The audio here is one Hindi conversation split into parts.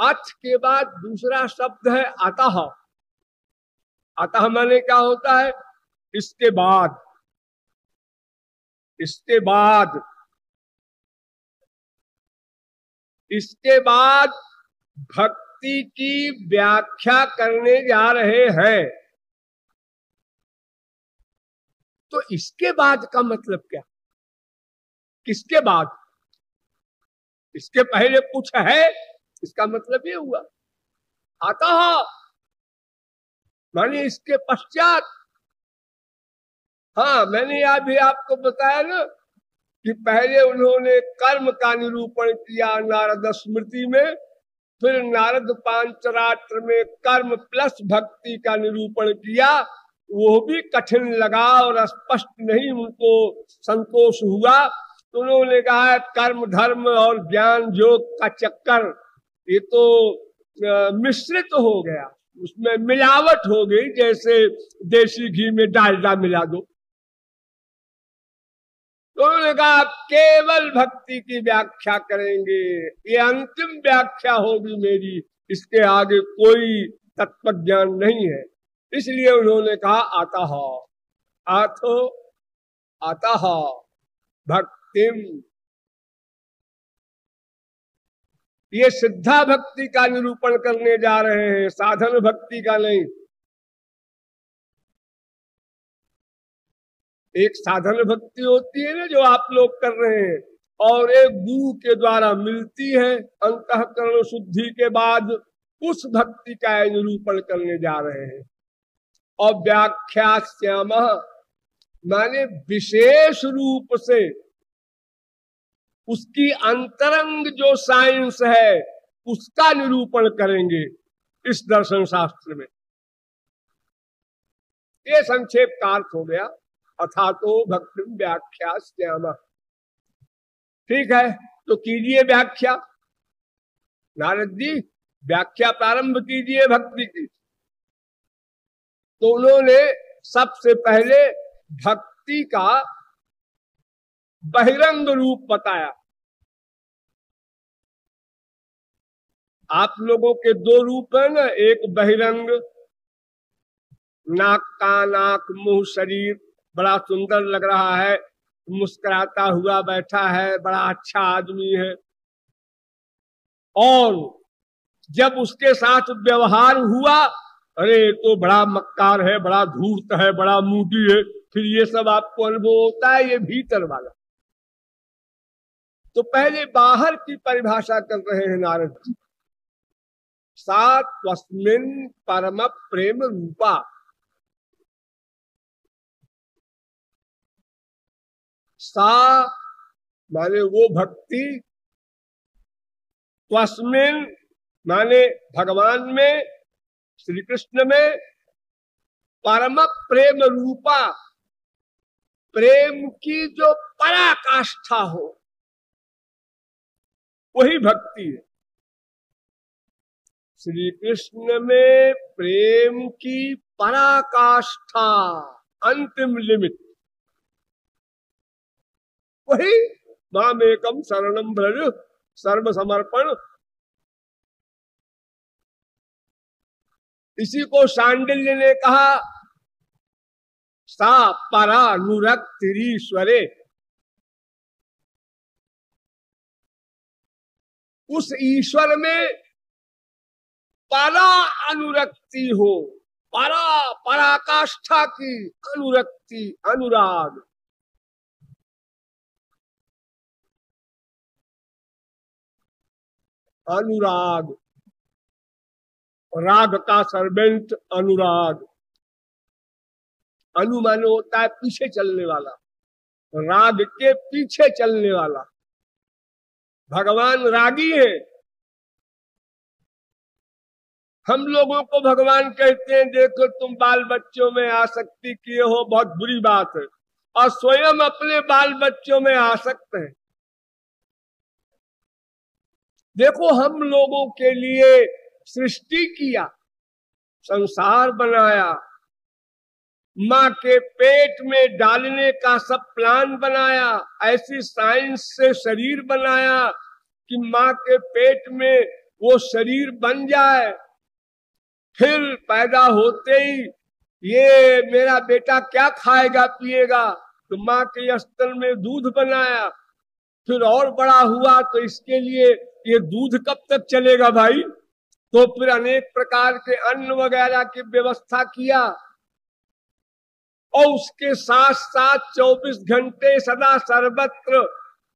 अथ के बाद दूसरा शब्द है अतः। अतः माने क्या होता है? इसके बाद, इसके बाद, इसके बाद भक्ति की व्याख्या करने जा रहे हैं। तो इसके बाद का मतलब क्या? किसके बाद? इसके पहले कुछ है, इसका मतलब ये हुआ। अतः माने इसके पश्चात। हाँ, मैंने अभी आपको बताया ना कि पहले उन्होंने कर्म का निरूपण किया नारद स्मृति में, फिर नारद पांचरात्र में कर्म प्लस भक्ति का निरूपण किया। वो भी कठिन लगा और स्पष्ट नहीं उनको संतोष हुआ, तो उन्होंने कहा कर्म धर्म और ज्ञान योग का चक्कर ये तो मिश्रित हो गया, उसमें मिलावट हो गई, जैसे देसी घी में डालडा मिला दो। तो उन्होंने कहा केवल भक्ति की व्याख्या करेंगे, ये अंतिम व्याख्या होगी मेरी, इसके आगे कोई तत्व ज्ञान नहीं है। इसलिए उन्होंने कहा अतः, अथो अतः भक्तिम। ये सिद्धा भक्ति का निरूपण करने जा रहे हैं, साधन भक्ति का नहीं। एक साधन भक्ति होती है ना जो आप लोग कर रहे हैं, और एक गुरु के द्वारा मिलती है अंतःकरण शुद्धि के बाद, उस भक्ति का निरूपण करने जा रहे हैं। और व्याख्यास्याम माने विशेष रूप से उसकी अंतरंग जो साइंस है उसका निरूपण करेंगे इस दर्शन शास्त्र में। ये संक्षेप का अर्थ हो गया, अथातो भक्ति व्याख्यास्याम। ठीक है, तो कीजिए व्याख्या। नारद जी व्याख्या प्रारंभ कीजिए भक्ति की। तो उन्होंने सबसे पहले भक्ति का बहिरंग रूप बताया। आप लोगों के दो रूप है ना, एक बहिरंग, नाक कान आंख मुंह शरीर, बड़ा सुंदर लग रहा है, मुस्कुराता हुआ बैठा है, बड़ा अच्छा आदमी है। और जब उसके साथ व्यवहार हुआ, अरे तो बड़ा मक्कार है, बड़ा धूर्त है, बड़ा मूडी है, फिर ये सब आपको अनुभव होता है, ये भीतर वाला। तो पहले बाहर की परिभाषा कर रहे हैं नारद जी। सा त्वस्मिन् परम प्रेम रूपा, सा माने वो भक्ति, त्वस्मिन् माने भगवान में, श्री कृष्ण में, परम प्रेम रूपा, प्रेम की जो पराकाष्ठा हो वही भक्ति है। श्री कृष्ण में प्रेम की पराकाष्ठा, अंतिम लिमिट, वही मामेकम शरणम व्रज, सर्व समर्पण। इसी को शांडिल्य ने कहा सा परानुरक्तिरीश्वरे, उस ईश्वर में परा अनुरक्ति हो, पराकाष्ठा की अनुरक्ति, अनुराग। अनुराग, राग का सर्वेंट अनुराग। अनुमान होता है पीछे चलने वाला, राग के पीछे चलने वाला। भगवान रागी है। हम लोगों को भगवान कहते हैं देखो तुम बाल बच्चों में आसक्ति किए हो, बहुत बुरी बात है, और स्वयं अपने बाल बच्चों में आसक्त हैं। देखो हम लोगों के लिए सृष्टि किया, संसार बनाया, माँ के पेट में डालने का सब प्लान बनाया, ऐसी साइंस से शरीर बनाया कि माँ के पेट में वो शरीर बन जाए, फिर पैदा होते ही ये मेरा बेटा क्या खाएगा पिएगा, तो माँ के स्तन में दूध बनाया, फिर और बड़ा हुआ तो इसके लिए ये दूध कब तक चलेगा भाई, तो फिर अनेक प्रकार के अन्न वगैरह की व्यवस्था किया, और उसके साथ साथ 24 घंटे सदा सर्वत्र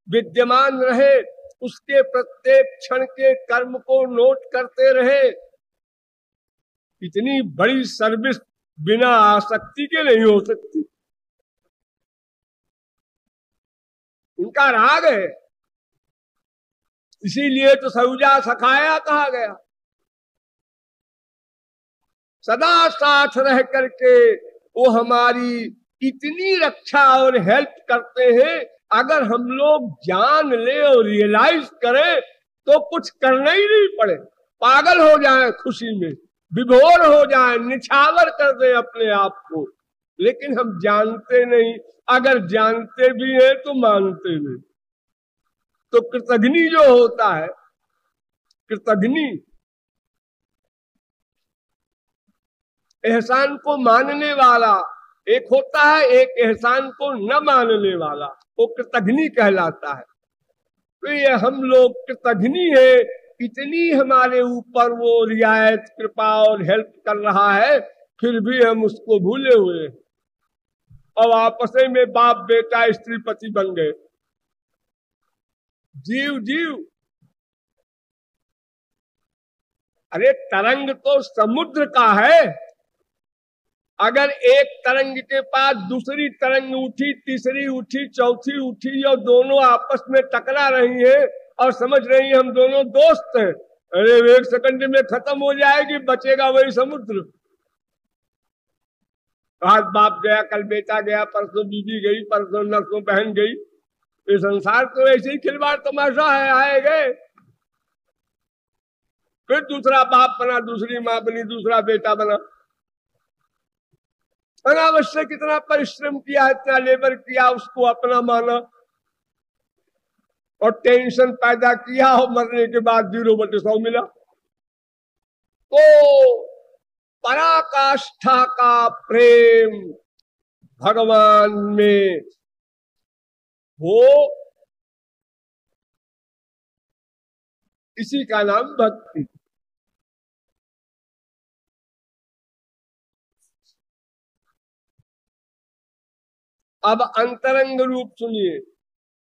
विद्यमान रहे, उसके प्रत्येक क्षण के कर्म को नोट करते रहे। इतनी बड़ी सर्विस बिना आसक्ति के नहीं हो सकती। उनका राग है, इसीलिए तो सहुजा सखाया कहा गया। सदा साथ रह करके वो हमारी इतनी रक्षा और हेल्प करते हैं, अगर हम लोग जान ले और रियलाइज करें तो कुछ करना ही नहीं पड़े, पागल हो जाए खुशी में, विभोर हो जाए, निछावर कर दे अपने आप को, लेकिन हम जानते नहीं, अगर जानते भी हैं तो मानते नहीं। तो कृतघ्नि जो होता है, कृतघ्नि एहसान को मानने वाला एक होता है, एक एहसान को न मानने वाला, वो कृतघ्नि कहलाता है। तो ये हम लोग कृतघ्नि है, इतनी हमारे ऊपर वो रियायत कृपा और हेल्प कर रहा है, फिर भी हम उसको भूले हुए, और आपस में बाप बेटा स्त्री पति बन गए। जीव जीव, अरे तरंग तो समुद्र का है, अगर एक तरंग के पास दूसरी तरंग उठी, तीसरी उठी, चौथी उठी, और दोनों आपस में टकरा रही हैं और समझ रही हैं हम दोनों दोस्त हैं, अरे एक सेकंड में खत्म हो जाएगी, बचेगा वही समुद्र। आज बाप गया, कल बेटा गया, परसों बीबी गई, परसों नरसों बहन गई। ये संसार तो ऐसे ही खिलवाड़ तमाशा है, आए गए, फिर दूसरा बाप बना, दूसरी माँ बनी, दूसरा बेटा बना। अनावश्यक इतना परिश्रम किया, इतना लेबर किया, उसको अपना माना और टेंशन पैदा किया, और मरने के बाद 0/100 मिला। तो पराकाष्ठा का प्रेम भगवान में हो, इसी का नाम भक्ति। अब अंतरंग रूप सुनिए।